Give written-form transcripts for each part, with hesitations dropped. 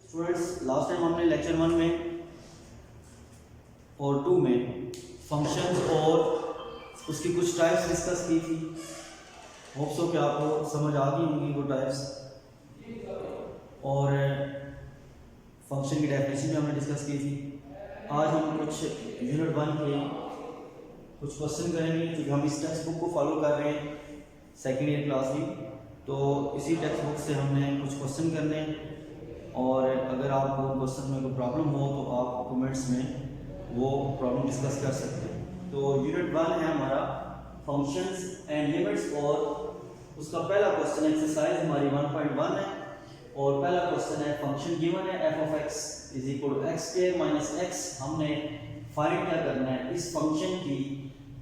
Students last time हमने lecture 1 में और 2 में फंक्शंस और उसकी कुछ टाइप्स डिस्कस की थी। होप सो कि आपको समझ आ गई होंगी वो टाइप्स, और फंक्शन की डेफिनेशन भी हमने डिस्कस की थी। आज हम कुछ यूनिट 1 के कुछ क्वेश्चन करेंगे, क्योंकि हम इस टेक्स्ट बुक को फॉलो कर रहे हैं सेकेंड ईयर क्लास की, तो इसी टेक्स्ट बुक से हमने कुछ क्वेश्चन करने हैं। और अगर आपको क्वेश्चन में कोई प्रॉब्लम हो तो आप कमेंट्स में वो प्रॉब्लम डिस्कस कर सकते हैं। तो यूनिट 1 है हमारा फंक्शंस एंड लिमिट्स, और उसका पहला क्वेश्चन एक्सरसाइज हमारी 1.1 है। और पहला क्वेश्चन है फंक्शन गिवन है f of x is equal to X square minus X. हमने फाइंड क्या करना है, इस फंक्शन की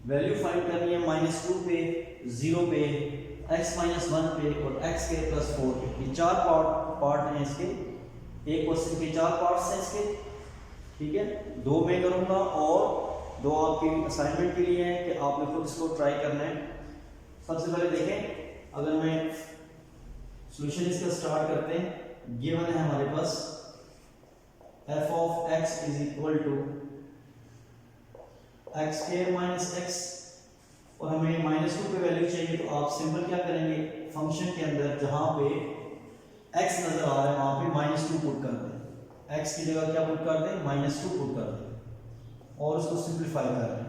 वैल्यू फाइंड करनी है -2 पे, 0 पे, x माइनस 1 पे और x के प्लस 4 पे। ये चार पार्ट हैं इसके, एक क्वेश्चन के चार पार्ट्स हैं इसके, ठीक है। 2 मैं करूंगा और 2 आपकी असाइनमेंट के लिए है कि आपने खुद इसको ट्राई करना है। सबसे पहले देखें, अगर मैं सॉल्यूशन इसका स्टार्ट करते हैं। गिवन है हमारे पास f of x is equal to X square minus X, और हमें -2 पे वैल्यू चाहिए। तो आप सिंपल क्या करेंगे, फंक्शन के अंदर जहां पे x नजर आ रहा है वहां पे -2 पुट कर दें। x की जगह क्या पुट कर दें, -2 पुट कर दें और उसको सिंपलीफाई कर दें।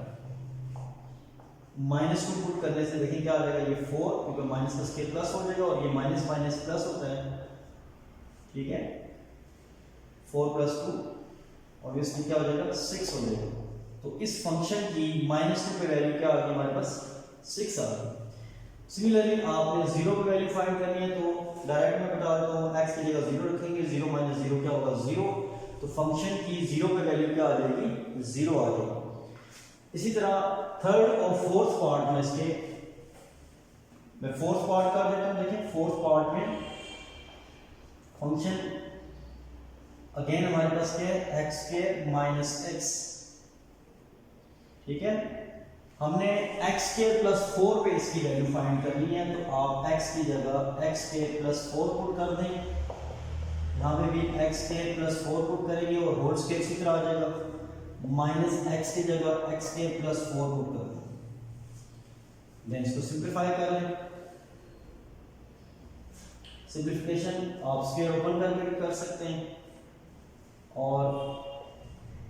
-2 पुट करने से देखिए क्या आ जाएगा, ये 4, क्योंकि माइनस का स्केल प्लस हो जाएगा और ये माइनस माइनस प्लस होता है, ठीक है। 4 + 2 ऑब्वियसली क्या हो जाएगा, 6 हो जाएगा। तो इस फंक्शन की -2 पे वैल्यू क्या आ गई हमारे पास, 6 आ गई। सिमिलरली आपने 0 पे वैल्यू फाइंड करनी है, तो डायरेक्ट मैं बता देता हूँ, x की जगह 0 रखेंगे, 0 - 0 क्या होगा, 0। तो फंक्शन की 0 पे वैल्यू क्या आ जाएगी, 0 आ जाएगी। इसी तरह थर्ड और फोर्थ पार्ट में इसके मैं फोर्थ पार्ट कर देता हूँ। देखिए फोर्थ पार्ट में फंक्शन अगेन हमारे पास क्या है, एक्स स्क्वायर माइनस एक्स, ठीक है। हमने एक्स स्क्वायर प्लस 4 पे इसकी वैल्यू फाइंड करनी है, तो आप x की जगह एक्स स्क्वायर प्लस 4 पुट कर दें। यहाँ पे भी एक्स स्क्वायर प्लस 4 पुट करेंगे और होल स्क्वायर इसी तरह आ जाएगा, माइनस एक्स की जगह एक्स स्क्वायर प्लस 4 पुट कर दें। देन इसको सिंपलीफाई कर लें। सिंपलीफिकेशन आप स्क्वायर ओपन करके भी कर सकते हैं और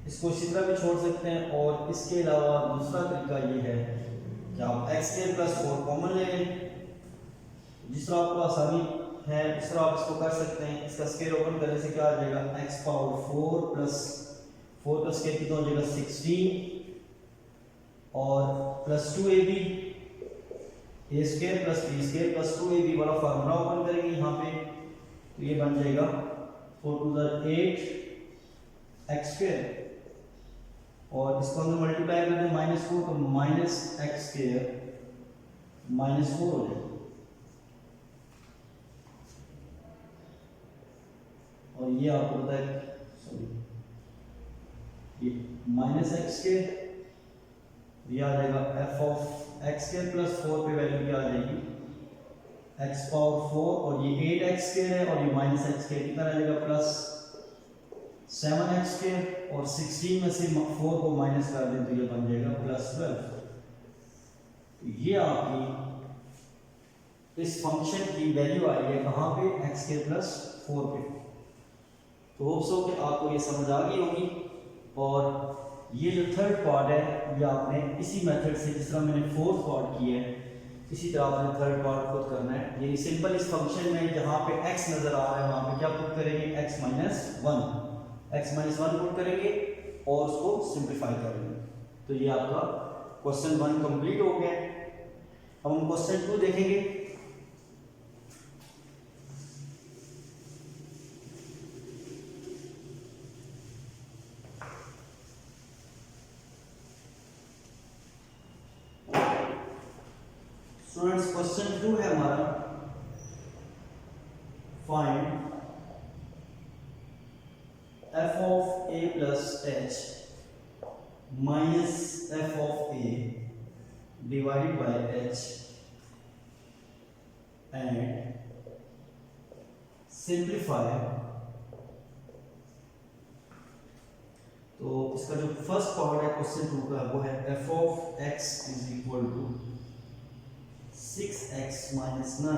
इसको इसी तरह भी छोड़ सकते हैं। और इसके अलावा दूसरा तरीका ये है कि आप एक्स स्क्वायर प्लस 4 कॉमन ले लें। जिस तरह आपको आसानी है उस तरह आप इसको कर सकते हैं। इसका स्क्वायर ओपन करने से क्या आ जाएगा, x पावर 4 प्लस 4 का स्क्वायर कितना हो जाएगा, 16 और plus 2ab, a square plus b square plus 2ab वाला फार्मूला ओपन करेंगे यहाँ पे, तो ये बन जाएगा 4 × 8 x स्क्वायर, और इसको हम मल्टीप्लाई करते हैं -4, तो -x स्क्वायर -4 हो जाएगा। और ये आपको पता है, सॉरी, ये -x स्क्वायर, ये आ जाएगा f of x square plus 4 पे वैल्यू क्या आ जाएगी, x पावर 4, और ये 8x स्क्वायर है, और ये -x स्क्वायर कितना रह जाएगा, प्लस 7x स्क्वायर, और 16 में से 4 को माइनस कर दें तो ये बन जाएगा प्लस 12। तो ये आपकी इस फंक्शन की वैल्यू आई है कहाँ पे, x स्क्वायर प्लस 4 पे। तो होप सो कि आपको ये समझ आ गई होगी। और ये जो थर्ड पार्ट है ये आपने इसी मेथड से, जिस तरह मैंने फोर्थ पार्ट किया है, इसी तरह आपने थर्ड पार्ट खुद करना है। ये सिंपल इस फंक्शन में जहाँ पे x नजर आ रहा है वहाँ पे क्या पुट करेंगे, x माइनस 1 पुट करेंगे और उसको सिंप्लीफाई करेंगे। तो ये आपका क्वेश्चन 1 कंप्लीट हो गया। अब हम क्वेश्चन 2 देखेंगे। स्टूडेंट्स क्वेश्चन 2 है हमारा, find f of a plus h minus f of a divided by h and simplify तो इसका जो फर्स्ट पार्ट है क्वेश्चन 2 का वो है f of x is equal to 6x minus 9।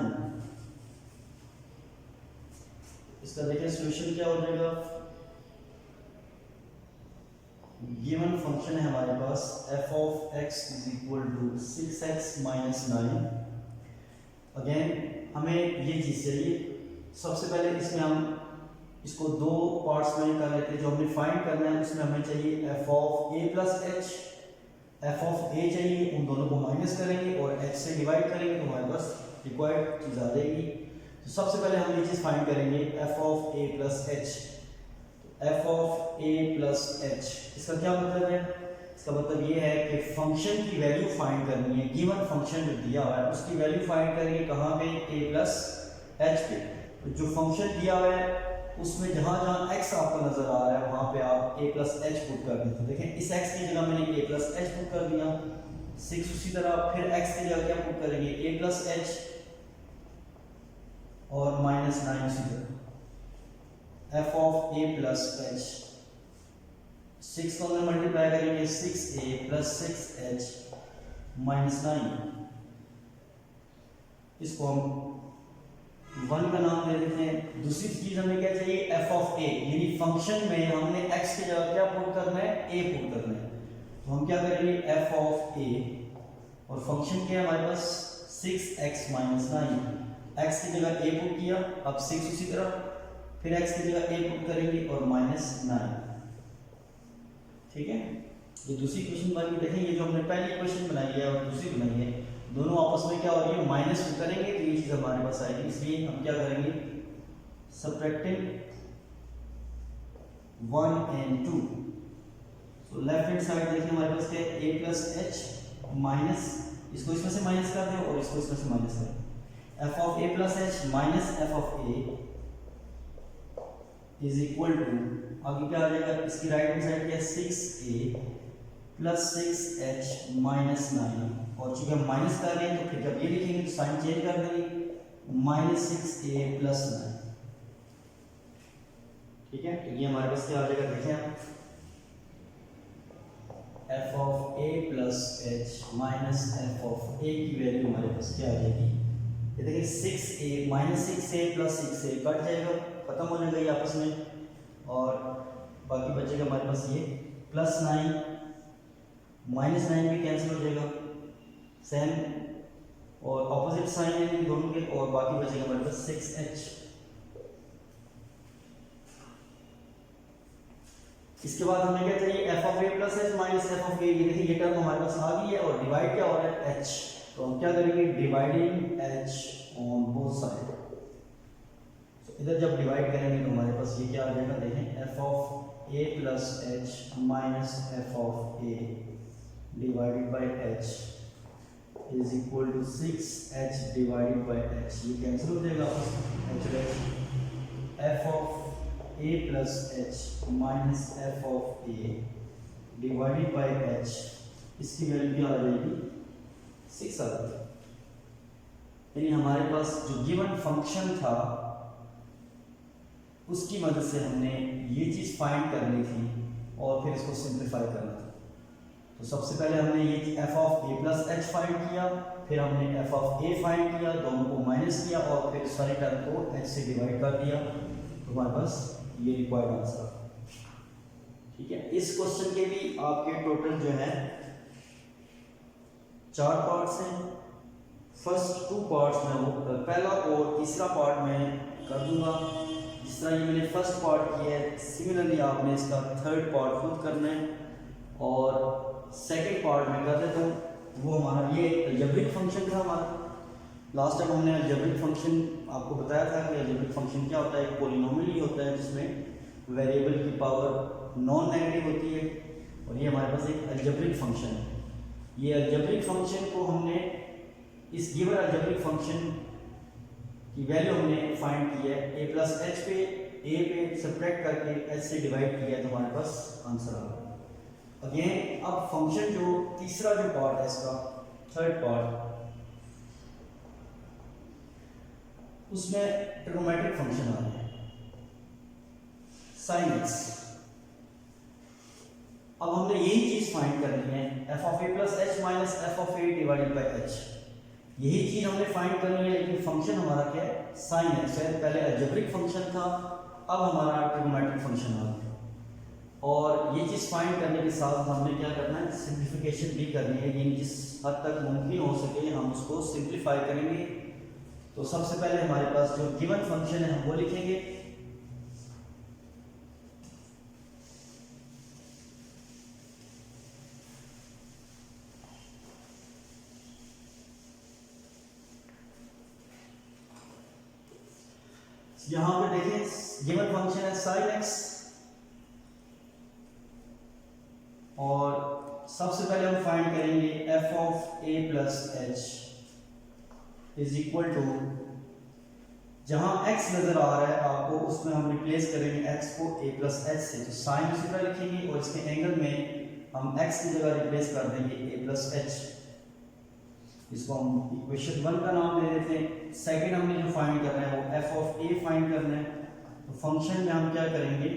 इसका देखिए सॉल्यूशन क्या हो जाएगा। गिवन फंक्शन है हमारे पास f of x is equal to 6x minus 9। Again हमें ये चीज चाहिए। सबसे पहले इसमें हम इसको दो पार्ट्स में कर लेते हैं। जो हमने फाइंड करना है उसमें हमें चाहिए f of a plus h, f of a चाहिए, उन दोनों को माइनस करेंगे और h से डिवाइड करेंगे तो हमारे पास रिक्वायर्ड चीज आ जाएगी। तो सबसे पहले हम ये चीज फाइंड करेंगे f of a plus h। f of a plus h इसका क्या मतलब है? इसका मतलब ये है कि फंक्शन की वैल्यू फाइंड करनी है। गिवन फंक्शन जो दिया हुआ है उसकी वैल्यू फाइंड करेंगे कहाँ पे? a प्लस h पे। तो जो फंक्शन दिया हुआ है उसमें जहां जहां x आपको नजर आ रहा है वहां पे आप a प्लस h पुट कर देते हैं। देखें इस x की जगह मैंने a प्लस h पुट कर दिया। 6 उसी तरह फिर x की जगह क्या पुट करेंगे? a प्लस h और माइनस 9 उसी तरह f of a plus h। 6 को अंदर मल्टीप्लाई करेंगे 6a प्लस 6h माइनस 9। इसको हम 1 का नाम ले लेते हैं। दूसरी चीज हमें क्या चाहिए? f ऑफ a, यानी फंक्शन में हमने x की जगह क्या पुट करना है? a पुट करना है। तो हम क्या करेंगे? f ऑफ a और फंक्शन क्या है हमारे पास? 6x minus 9। x की जगह a पुट किया, अब 6 उसी तरह, फिर x की जगह a पुट करेंगे और माइनस 9। ठीक है, ये दूसरी इक्वेशन बनी। देखें ये जो हमने पहली इक्वेशन बनाई है और दूसरी बनाई है, दोनों आपस में क्या हो रही है? माइनस करेंगे तो ये चीज हमारे पास आएगी। इसलिए हम क्या करेंगे? Subtracting 1 and 2। So left hand side देखिए हमारे पास क्या है? a प्लस h माइनस, इसको इसमें से माइनस कर दें और इसको इसमें से माइनस कर दें। f of a plus h minus f of a is equal to, आगे क्या आ जाएगा? इसकी राइट हैंड साइड क्या है? 6a plus 6h minus 9। और चूंकि हम माइनस कर रहे हैं तो फिर जब ये लिखेंगे तो साइन चेंज कर देंगे, माइनस 6a प्लस 9। ठीक है, तो ये हमारे पास क्या आ जाएगा? देखें आप, f of a plus h minus f of a की वैल्यू हमारे पास क्या आ जाएगी? ये देखिए 6a minus 6a plus 6a cut जाएगा, खत्म हो जाएगा ये आपस में, और बाकी बचेगा हमारे पास ये प्लस 9 माइनस 9 भी कैंसिल हो जाएगा, सेम और ऑपोजिट साइन है इन दोनों के, और बाकी बचेगा हमारे पास 6h। इसके बाद हमें क्या चाहिए? f of a plus h minus f of a। ये देखिए ये टर्म हमारे पास आ गई है और डिवाइड क्या हो रहा है? h। तो हम क्या करेंगे? Dividing h on both side. तो इधर जब डिवाइड करेंगे तो हमारे पास ये क्या आ जाएगा? देखें f of a plus h minus f of a divided by h is equal to 6h divided by h। ये कैंसिल हो जाएगा आपस में। f of a plus h minus f of a divided by h, इसकी value क्या आ जाएगी? 6 आ जाएगी। यानी हमारे पास जो गिवन फंक्शन था उसकी मदद से हमने ये चीज फाइंड करनी थी और फिर इसको सिंप्लीफाई करना था। तो सबसे पहले हमने ये f of a plus h find किया, फिर हमने f ऑफ a फाइंड किया, दोनों को माइनस किया और फिर सारे टर्म को h से डिवाइड कर दिया, तो हमारे पास ये रिक्वायर्ड आंसर। ठीक है, इस क्वेश्चन के भी आपके टोटल जो है 4 पार्ट्स हैं। फर्स्ट 2 पार्ट्स में वो पहला और तीसरा पार्ट में कर दूंगा। जिस तरह ये मैंने फर्स्ट पार्ट किया है, सिमिलरली आपने इसका थर्ड पार्ट खुद करना है। और सेकंड पार्ट में कर देता हूँ, वो हमारा ये अलजेब्रिक फंक्शन था हमारा। लास्ट टाइम हमने अलजेब्रिक फंक्शन आपको बताया था कि अलजेब्रिक फंक्शन क्या होता है? एक पॉलिनोमियल ही होता है जिसमें वेरिएबल की पावर नॉन नेगेटिव होती है, और ये हमारे पास एक अलजेब्रिक फंक्शन है। ये अलजेब्रिक फंक्शन को हमने इस गिवन अलजेब्रिक फंक्शन की वैल्यू हमने फाइंड की है a प्लस h पे, a पे सब्ट्रैक्ट करके h से डिवाइड किया तो हमारे पास आंसर आ गया। अगेन अब फंक्शन जो तीसरा जो पार्ट है इसका, थर्ड पार्ट, उसमें ट्रिग्नोमेट्रिक फंक्शन आ रहे हैं। साइन x अब हमने यही चीज फाइंड करनी है, F of A plus H minus F of A divided by H. यही चीज हमने फाइंड करनी है, लेकिन फंक्शन हमारा क्या है, साइन एक्स है। पहले अलजेब्रिक फंक्शन था, अब हमारा ट्रिग्नोमेट्रिक फंक्शन आ गया। और ये चीज फाइंड करने के साथ हमने क्या करना है, सिंप्लीफिकेशन भी करनी है, यानी जिस हद तक मुमकिन हो सके हम उसको सिंप्लीफाई करेंगे। तो सबसे पहले हमारे पास जो गिवन फंक्शन है हम वो लिखेंगे। यहां पे देखें गिवन फंक्शन है sin x, और सबसे पहले हम फाइंड करेंगे f of a plus H is equal to, जहां x नजर आ रहा है आपको उसमें हम रिप्लेस करेंगे x को a प्लस एच से, तो साइन उसी तरह लिखेंगे और इसके एंगल में हम x की जगह रिप्लेस कर देंगे a प्लस एच। इसको हम इक्वेशन 1 का नाम दे देते हैं। सेकंड हमने जो फाइंड करना है वो f ऑफ a फाइंड करना है। तो फंक्शन में हम क्या करेंगे,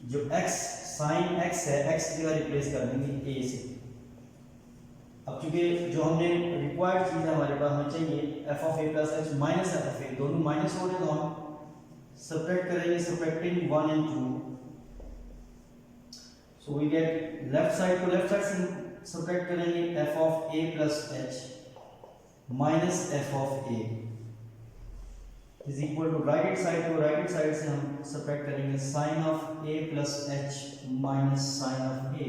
जो x sin x है x की जगह रिप्लेस कर देंगे a से। अब चूंकि जो हमने रिक्वायर्ड चीज है हमारे पास हमें चाहिए f of a plus H minus F of a, दोनों माइनस हो रहे तो हम सब्ट्रैक्ट करेंगे, subtracting 1 and 2, so we get left side को लेफ्ट साइड से सब्ट्रैक्ट करेंगे, f of a plus H minus f of a is equal to right side को राइट साइड से हम सब्ट्रैक्ट करेंगे, sine of a plus H minus sine of a।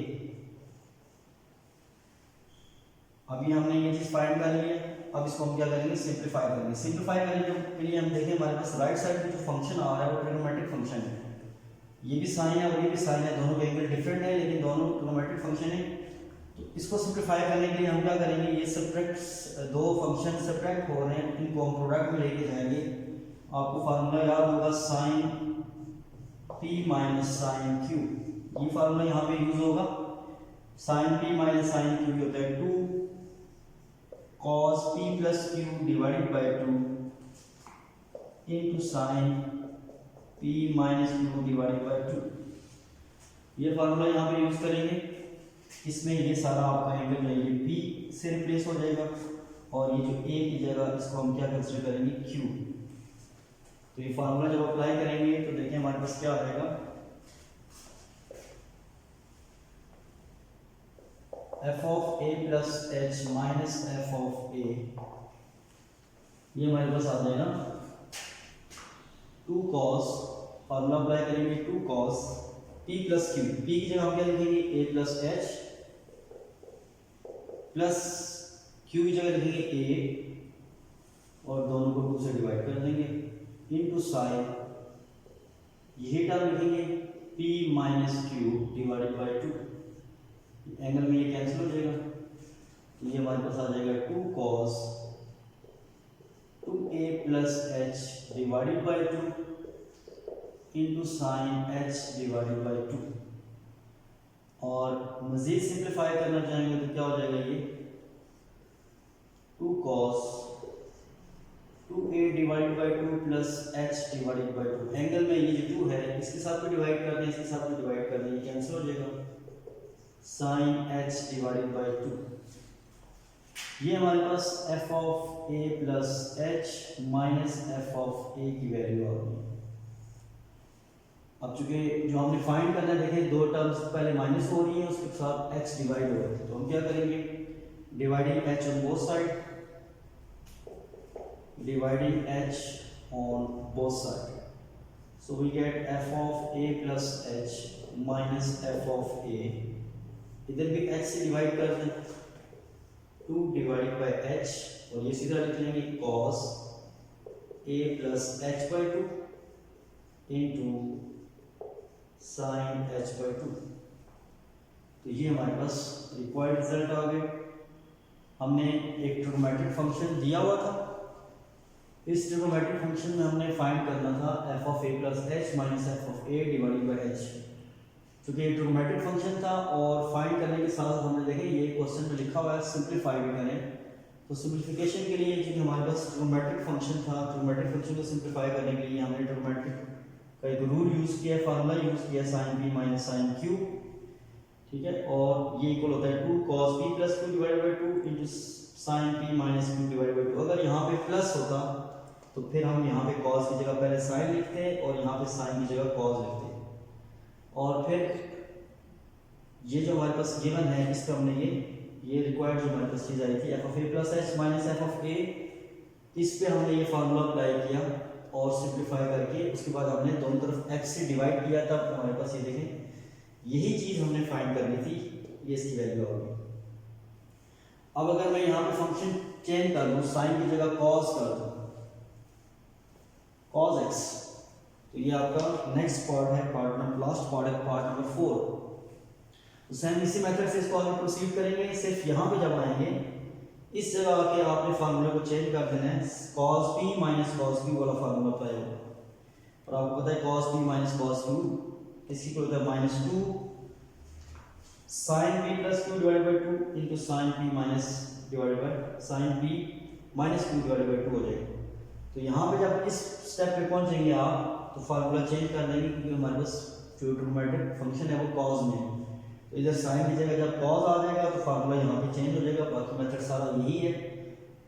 अभी हमने ये चीज फाइंड कर ली है, अब इसको हम क्या करेंगे, सिंप्लीफाई करेंगे। सिंप्लीफाई करने के लिए हम देखें हमारे पास राइट साइड में जो फंक्शन आ रहा है वो ट्रिग्नोमेट्रिक फंक्शन है। ये भी साइन है और ये भी साइन है, दोनों के एंगल डिफरेंट है लेकिन दोनों ट्रिग्नोमेट्रिक फंक्शन है। तो इसको सिंप्लीफाई करने के लिए हम क्या करेंगे, ये सब्ट्रैक्ट दो फंक्शन सब्ट्रैक्ट हो रहे हैं, इनको हम प्रोडक्ट में लेके जाएंगे। आपको फार्मूला याद होगा sine p minus sine q, ये फार्मूला यहाँ पे यूज होगा। Sine p minus sine q होता है 2 cos p plus q divided by 2 into sine p minus q divided by 2। ये फार्मूला यहाँ पे यूज करेंगे। इसमें ये सारा आपका एंगल है ये p से रिप्लेस हो जाएगा और ये जो a की जगह इसको हम क्या कंसीडर करेंगे, q। तो ये फार्मूला जब अप्लाई करेंगे तो देखिए हमारे पास क्या आ जाएगा, f of a plus H minus f of a, ये हमारे पास आ जाएगा 2 cos, फार्मूला अप्लाई करेंगे 2 cos p plus q, p की जगह हम क्या लिखेंगे a plus H plus q की जगह लिखेंगे a और दोनों को 2 से डिवाइड कर देंगे इनटू साइन, यही टर्म लिखेंगे p minus q divided by 2, angle में ये कैंसिल हो जाएगा, तो ये हमारे पास आ जाएगा 2 cos 2a plus H divided by 2 into sine h divided by 2। और मजीद सिंप्लीफाई करना चाहेंगे तो क्या हो जाएगा, ये 2 cos 2a divided by 2 plus h divided by 2, angle में ये जो 2 है इसके साथ भी डिवाइड कर दें, इसके साथ भी डिवाइड कर दें, ये कैंसिल हो जाएगा, साइन h डिवाइडेड बाय 2। ये हमारे पास f of a plus h minus f of a की वैल्यू आ गई। अब चूंकि जो हमने फाइंड करना है, देखिए दो टर्म्स पहले माइनस हो रही है उसके साथ h डिवाइड हो रहा है, तो हम क्या करेंगे, dividing h on both side, dividing h on both side, so we get f of a plus h minus f of a, इधर भी h से डिवाइड कर दें 2 डिवाइडेड बाय h और ये सीधा लिख लेंगे cos a plus h by 2 into sine h by 2। तो ये हमारे पास रिक्वायर्ड रिजल्ट आ गए। हमने एक ट्रिग्नोमेट्रिक फंक्शन दिया हुआ था, इस ट्रिग्नोमेट्रिक फंक्शन में हमने फाइंड करना था f of a plus h minus f of a divided by h। क्योंकि ये ट्रिग्नोमेट्रिक फंक्शन था और फाइंड करने के साथ हमने देखे ये क्वेश्चन में लिखा हुआ है सिंप्लीफाई भी करें, तो सिंप्लीफिकेशन के लिए क्योंकि हमारे पास ट्रिग्नोमेट्रिक फंक्शन था, ट्रिग्नोमेट्रिक फंक्शन को सिंप्लीफाई करने के लिए हमने ट्रिग्नोमेट्रिक का एक रूल यूज़ किया है, फार्मूला यूज़ किया है sine P minus sine Q, ठीक है। और ये इक्वल होता है 2 cos p plus Q divided by 2 into sign P minus Q divided by 2। अगर यहाँ पे प्लस होता तो फिर हम यहाँ पे cos की जगह पहले साइन लिखते हैं और यहाँ पे साइन की जगह cos लिखते हैं, और फिर ये जो हमारे पास गिवन है इस पर हमने ये रिक्वायर्ड जो हमारे पास चीज़ आई थी F of A plus H minus F of A, इस पे हमने ये फार्मूला अप्लाई किया और सिंप्लीफाई करके उसके बाद हमने दोनों तरफ x से डिवाइड किया, तब हमारे पास ये देखें यही चीज़ हमने फाइंड करनी थी, ये इसकी वैल्यू होगी। अब अगर मैं यहाँ पे फंक्शन चेंज कर दूँ, साइन की जगह cos कर दूँ, cos x, तो ये आपका नेक्स्ट पार्ट है, पार्ट नंबर लास्ट पार्ट है, पार्ट नंबर 4। तो सेम इसी मेथड से इसको आगे प्रोसीड करेंगे। सिर्फ यहाँ पे जब आएंगे इस जगह आके आपने फार्मूले को चेंज कर देना है, cos p minus cos q वाला फार्मूला अप्लाई होगा, और आपको पता है cos p minus cos q किसी को होता है minus 2 sin p plus q divided by 2 into sin p minus divided by sin p minus q divided by 2 हो जाएगा। तो यहाँ पे जब इस स्टेप पे पहुँचेंगे आप तो फार्मूला चेंज कर देंगे, क्योंकि हमारे पास जो ट्रिग्नोमेट्रिक फंक्शन है वो cos में है, तो इधर साइन की जगह जब cos आ जाएगा तो फार्मूला यहाँ पे चेंज हो जाएगा। बाकी मेथड सारा यही है,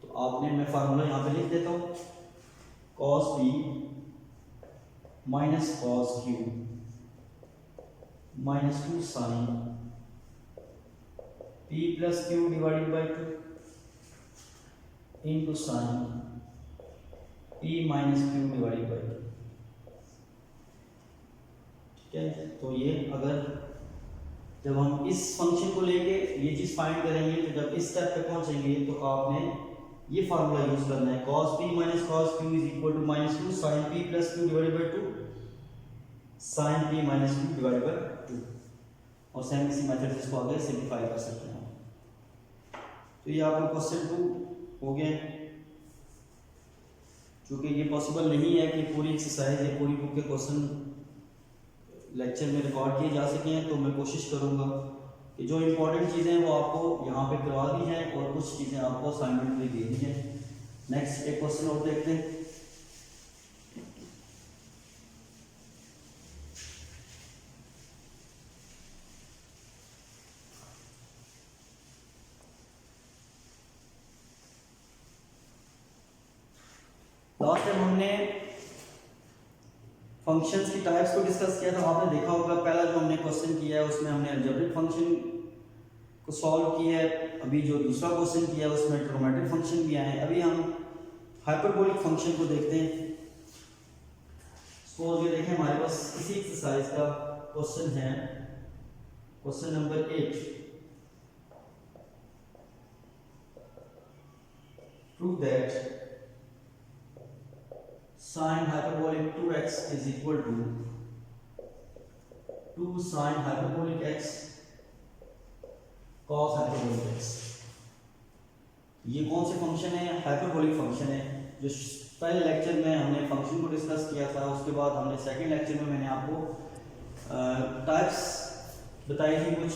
तो आपने मैं फार्मूला यहाँ पे लिख देता हूँ, cos p minus cos q minus 2 sine p plus q divided by 2 into sine p minus q divided by 2, ठीक है। तो ये अगर जब हम इस फंक्शन को लेके ये चीज़ फाइंड करेंगे तो जब इस स्टेप पे पहुंचेंगे तो आपने ये फार्मूला यूज करना है, cos p minus cos q is equal to minus 2 sin p plus q divided by 2 sin p minus q divided by 2, और सेम इसी मेथड से इसको आगे सिंप्लीफाई कर सकते हैं। तो ये आपका क्वेश्चन 2 हो गया। चूँकि ये पॉसिबल नहीं है कि पूरी एक्सरसाइज या पूरी बुक के क्वेश्चन लेक्चर में रिकॉर्ड किए जा सके हैं, तो मैं कोशिश करूंगा कि जो इम्पोर्टेंट चीज़ें हैं वो आपको यहाँ पे करवा दी जाएँ और कुछ चीज़ें आपको असाइनमेंट में दे दी जाएँ। नेक्स्ट एक क्वेश्चन और देखते हैं। लास्ट टाइम हमने फंक्शंस की टाइप्स को डिस्कस किया था, आपने देखा होगा पहला जो हमने क्वेश्चन किया है उसमें हमने अलजेब्रिक फंक्शन को सॉल्व किया है, अभी जो दूसरा क्वेश्चन किया है उसमें ट्रिग्नोमेट्रिक फंक्शन भी आए हैं। अभी हम हाइपरबोलिक फंक्शन को देखते हैं। सपोज ये देखें हमारे पास इसी एक्सरसाइज का क्वेश्चन है, question number 8, prove that sin hyperbolic 2x is equal to 2 sin hyperbolic x cos hyperbolic x। ये कौन से फंक्शन है? हाइपरबोलिक फंक्शन है। जो पहले लेक्चर में हमने फंक्शन को डिस्कस किया था, उसके बाद हमने सेकंड लेक्चर में मैंने आपको टाइप्स बताई थी कुछ,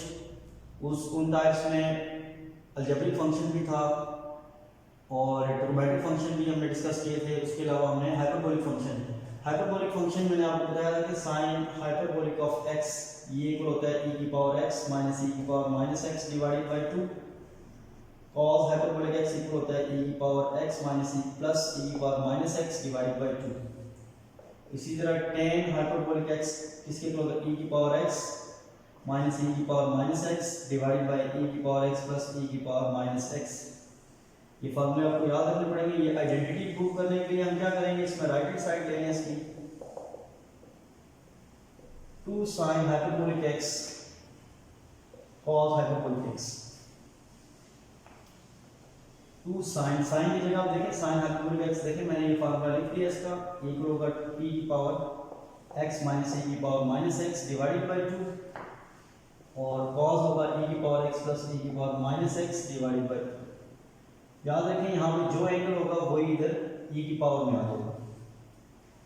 उन टाइप्स में अलजेब्रिक फंक्शन भी था और ट्रिग्नोमेट्रिक फंक्शन भी हमने डिस्कस किए थे। उसके अलावा हमने हाइपरबोलिक फंक्शन मैंने आपको बताया था कि साइन हाइपरबोलिक ऑफ x ये इक्वल होता है e की पावर x माइनस e की power minus x divided by 2, cos hyperbolic x equal होता है e की power x minus e plus e की power minus x divided by 2। इसी तरह tan हाइपरबोलिक x किसके इक्वल होता है e की पावर x माइनस e की power minus x divided by e की पावर x प्लस e की पावर माइनस x। ये फार्मूले आपको याद रखने पड़ेंगे। ये आइडेंटिटी प्रूव करने के लिए हम क्या करेंगे, इसमें राइट हैंड साइड लेंगे इसकी 2 sin hyperbolic x cos hyperbolic x, 2 sin की जगह आप देखें sin हाइपरबोलिक x देखें मैंने ये फार्मूला लिख दिया इसका, इक्वल होगा p की पावर x माइनस e की power minus x divided by 2, और cos होगा e की पावर x प्लस e की power minus x divided by 2। याद रखें यहाँ पे जो एंगल होगा वही इधर e की पावर में आ जाएगा।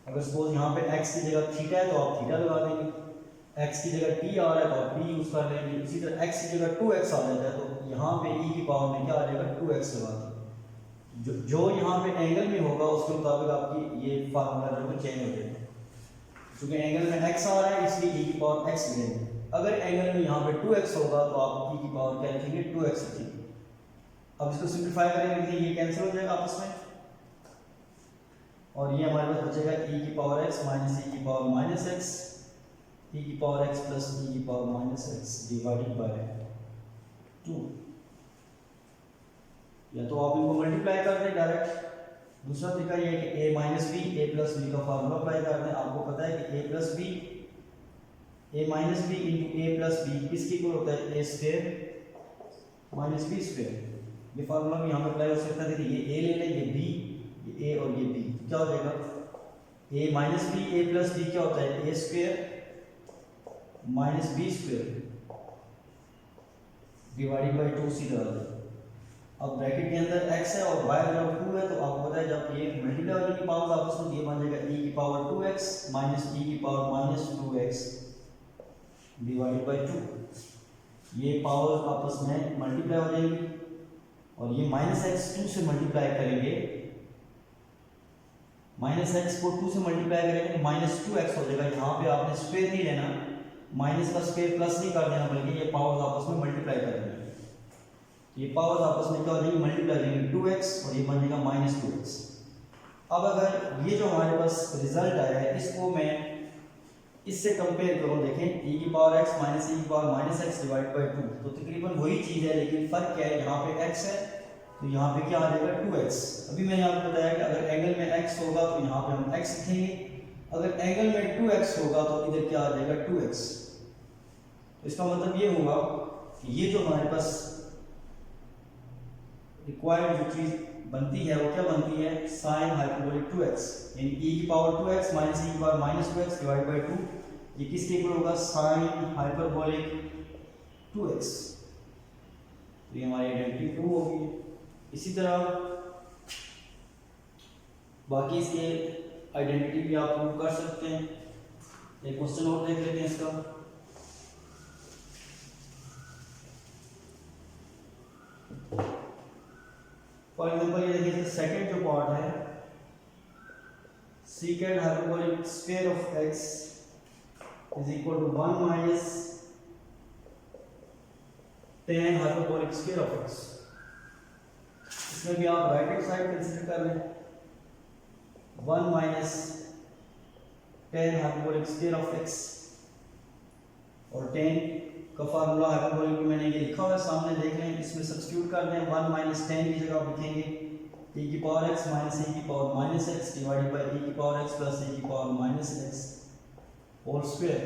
अगर सपोज यहाँ पे x की जगह थीटा है तो आप थीटा लगा देंगे, x की जगह t आ रहा है तो आप t यूज कर लेंगे। इसी तरह x की जगह 2x आ जाता है तो यहाँ पे e की पावर में क्या आ जाएगा 2x लगा देंगे। जो यहाँ पे एंगल में होगा उसके मुताबिक आपकी ये फार्मूला जो है चेंज हो जाएगा। क्योंकि एंगल में x आ रहा है इसलिए e की पावर x लेंगे। अगर एंगल में यहाँ पे 2x होगा तो आप e की पावर क्या लिखेंगे 2x लिखेंगे। अब इसको सिंप्लीफाई करेंगे, ये कैंसिल हो जाएगा आपस में और ये हमारे पास बचेगा e की पावर x माइनस e की पावर माइनस x, e की पावर x प्लस e की power minus x divided by 2। या तो आप इनको मल्टीप्लाई कर दें डायरेक्ट, दूसरा तरीका ये है कि a minus B A plus B का फार्मूला अप्लाई कर दें। आपको पता है कि a plus B a minus B into A plus B किसके इक्वल होता है A square minus B square. ये फार्मूला भी यहाँ पे अप्लाई हो सकता है। देखिए ये a ले लें, ये b, ये a और ये b, क्या हो जाएगा a minus B A plus B क्या होता है A square minus B square divided by 2 सीधा आ जाएगा। अब ब्रैकेट के अंदर x है और y जब 2 है तो आपको पता है जब ये मल्टीप्लाई हो जाएगी पावर्स आपस में, ये बन जाएगा e की पावर 2x माइनस e की power minus 2x divided by 2। ये पावर्स आपस में मल्टीप्लाई हो जाएंगी और ये माइनस x 2 से मल्टीप्लाई करेंगे, माइनस x को 2 से मल्टीप्लाई करेंगे तो माइनस 2x हो जाएगा। यहाँ पे आपने स्क्वायर नहीं लेना, माइनस का स्क्वायर प्लस नहीं कर देना, बल्कि ये पावर्स आपस में मल्टीप्लाई कर देंगे। ये पावर्स आपस में क्या हो जाएंगे मल्टीप्लाई करेंगे 2x और ये बन जाएगा माइनस 2x। अब अगर ये जो हमारे पास रिजल्ट आया है इसको मैं इससे कंपेयर करूं, देखें e की पावर x माइनस e की power minus x divide by 2 तो तकरीबन वही चीज़ है, लेकिन फ़र्क क्या है यहाँ पे x है तो यहाँ पे क्या आ जाएगा 2x। अभी मैंने आपको बताया कि अगर एंगल में x होगा तो यहाँ पे हम x लिखेंगे, अगर एंगल में 2x होगा तो इधर क्या आ जाएगा 2x। तो इसका मतलब ये होगा कि ये जो हमारे पास रिक्वायर्ड जो चीज़ बनती है वो क्या बनती है साइन हाइपरबोलिक 2x, यानी e की पावर 2x माइनस e की power minus 2x divide by 2। ये किसके इक्वल होगा साइन हाइपरबोलिक 2x। तो ये हमारी आइडेंटिटी प्रूव होगी। इसी तरह बाकी इसके आइडेंटिटी भी आप प्रूव कर सकते हैं। एक क्वेश्चन और देख लेते हैं इसका। फॉर एग्जाम्पल ये देखिए सेकंड जो पार्ट है secant hyperbolic square of x is equal to 1 minus tan hyperbolic square of x। इसमें भी आप राइट हैंड साइड कंसीडर कर लें, 1 minus tan hyperbolic square of x और tan का फार्मूला हाइपरबोलिक में मैंने ये लिखा हुआ है सामने देख लें, इसमें सब्स्टिट्यूट कर दें। 1 माइनस tan की जगह आप लिखेंगे e की पावर x माइनस e की power minus x divided by e की पावर x प्लस e की power minus x whole square.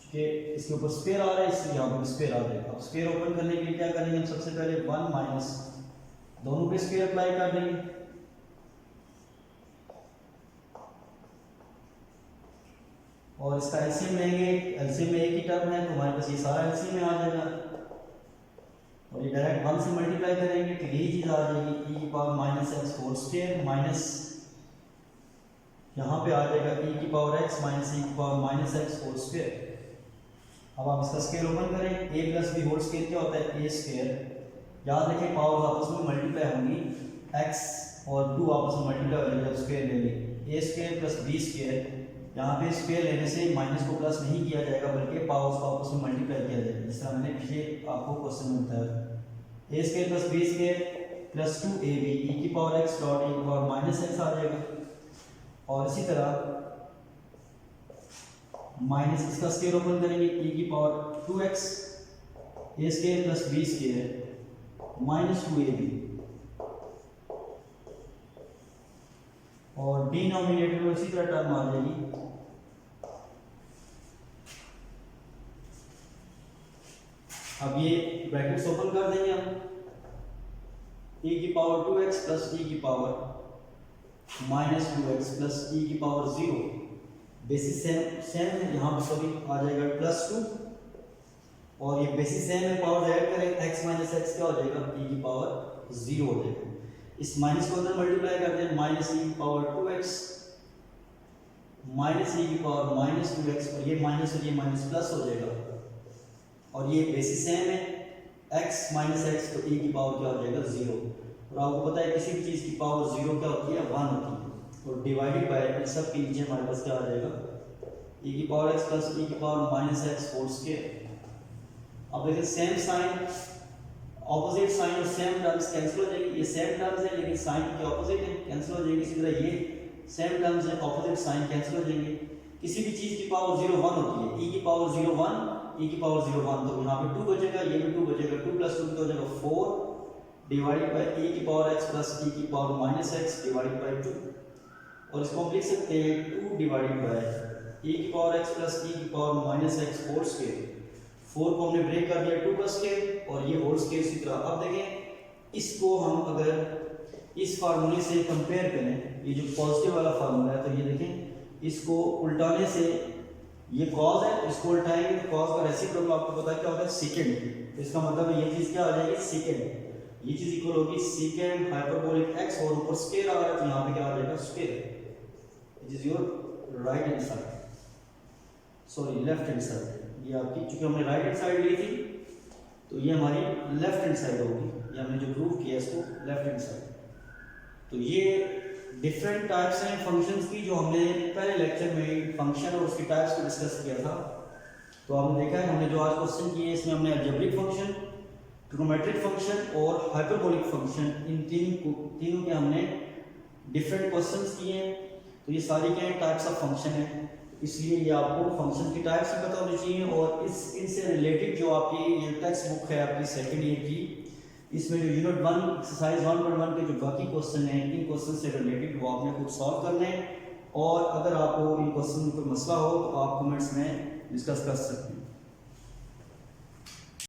क्योंकि इसके ऊपर स्क्वायर आ रहा है इसलिए यहाँ पर स्क्वायर आ जाएगा। अब स्क्वायर ओपन करने के लिए क्या करेंगे हम सबसे पहले 1 माइनस दोनों पे स्क्वायर अप्लाई कर देंगे, और इसका एलसीएम लेंगे, एलसीएम में एक ही टर्म है तो हमारे पास ये सारा एलसीएम में आ जाएगा और ये डायरेक्ट 1 से मल्टीप्लाई करेंगे तो यही चीज़ आ जाएगी e की power minus X whole square minus यहाँ पे आ जाएगा e की पावर x माइनस e की power minus X whole square. अब आप इसका स्क्वायर ओपन करें, a plus B whole square क्या होता है a स्क्वायर। याद रखें पावर्स आपस में मल्टीप्लाई होंगी, x और 2 आपस में मल्टीप्लाई हो जाएंगे जब स्क्वायर लेंगे, a square plus b square. यहाँ पे स्क्वायर लेने से माइनस को प्लस नहीं किया जाएगा बल्कि पावर्स को आपस में मल्टीप्लाई किया जाएगा, जिस तरह मैंने पिछले आपको क्वेश्चन में बताया। a square plus b square plus 2ab e की पावर x डॉट e की पावर माइनस x आ जाएगा। और इसी तरह माइनस इसका स्क्वायर ओपन करेंगे e की power 2x a square plus b square minus 2ab और डिनोमिनेटर में इसी तरह टर्म आ जाएगी अब ये ब्रैकेट्स ओपन कर देंगे हम, e की पावर 2x प्लस e की power minus 2x plus e की पावर 0 बेसिस सेम है, यहाँ पर सभी आ जाएगा प्लस 2 और ये बेसिस सेम है, पावर ऐड करें x माइनस x क्या हो जाएगा e की पावर 0 हो जाएगा। इस माइनस को अंदर मल्टीप्लाई करते हैं, माइनस e की पावर 2x माइनस e की पावर माइनस 2x और ये माइनस प्लस हो जाएगा और ये बेसिस सेम है x माइनस x तो e की पावर क्या हो जाएगा 0। और आपको पता है किसी भी चीज़ की पावर 0 क्या होती है 1 होती है। और डिवाइडेड बाय इन सब के नीचे हमारे पास क्या आ जाएगा, e की पावर x प्लस e की power minus X whole square. अब देखिए सेम साइन, ऑपोजिट साइन और सेम टर्म्स कैंसिल हो जाएगी, ये सेम टर्म्स है लेकिन साइन के ऑपोजिट है, कैंसिल हो जाएगी। इसी तरह ये सेम टर्म्स है, ऑपोजिट साइन कैंसिल हो जाएंगे। किसी भी चीज की पावर 0 1 होती है, e की पावर 0 1 e की पावर 0 1, तो यहाँ पे 2 बचेगा, ये भी 2 बचेगा, 2 प्लस 2 तो हो जाएगा 4 डिवाइडेड बाय e की पावर x प्लस e की power minus x divided by 2, और इसको हम लिख सकते हैं 2 डिवाइडेड बाय e की पावर x प्लस e की power minus x whole square. 4 को हमने ब्रेक कर दिया 2 का स्क्वायर और ये होल स्क्वायर इसी तरह। अब देखें इसको हम अगर इस फार्मूले से कंपेयर करें, ये जो पॉजिटिव वाला फार्मूला है, तो ये देखें इसको उल्टाने से ये कॉज है, इसको उल्टाएंगे तो कॉज का रेसिप्रोकल आपको पता है क्या होता है, सेकंड। तो इसका मतलब है ये चीज क्या आ जाएगी, सेकंड। ये चीज इक्वल होगी सेकंड हाइपरबोलिक x और ऊपर स्क्वायर आ रहा है तो यहाँ पे क्या आ जाएगा, square. It is your right hand side, sorry left hand side. ये आपकी, चूंकि हमने राइट हैंड साइड ली थी तो ये हमारी लेफ्ट हैंड साइड होगी, ये हमने जो प्रूव किया इसको लेफ्ट हैंड साइड। तो ये डिफरेंट टाइप्स हैं फंक्शंस की, जो हमने पहले लेक्चर में फंक्शन और उसकी टाइप्स को डिस्कस किया था। तो आपने देखा है हमने जो आज क्वेश्चन किए इसमें हमने अलजेब्रिक फंक्शन, ट्रिग्नोमेट्रिक फंक्शन और हाइपरबोलिक फंक्शन, इन तीनों के हमने डिफरेंट क्वेश्चंस किए हैं। तो ये सारी क्या टाइप्स ऑफ फंक्शन है, इसलिए ये आपको फंक्शन की टाइप्स भी पता होनी चाहिए। और इनसे रिलेटेड जो आपकी ये टेक्स्ट बुक है आपकी सेकेंड ईयर की, इसमें जो यूनिट 1 एक्सरसाइज 1.1 के जो बाकी क्वेश्चन हैं, इन क्वेश्चन से रिलेटेड वो आपने खुद सॉल्व करने हैं। और अगर आपको इन क्वेश्चन में कोई मसला हो तो आप कमेंट्स में डिस्कस कर सकते हैं।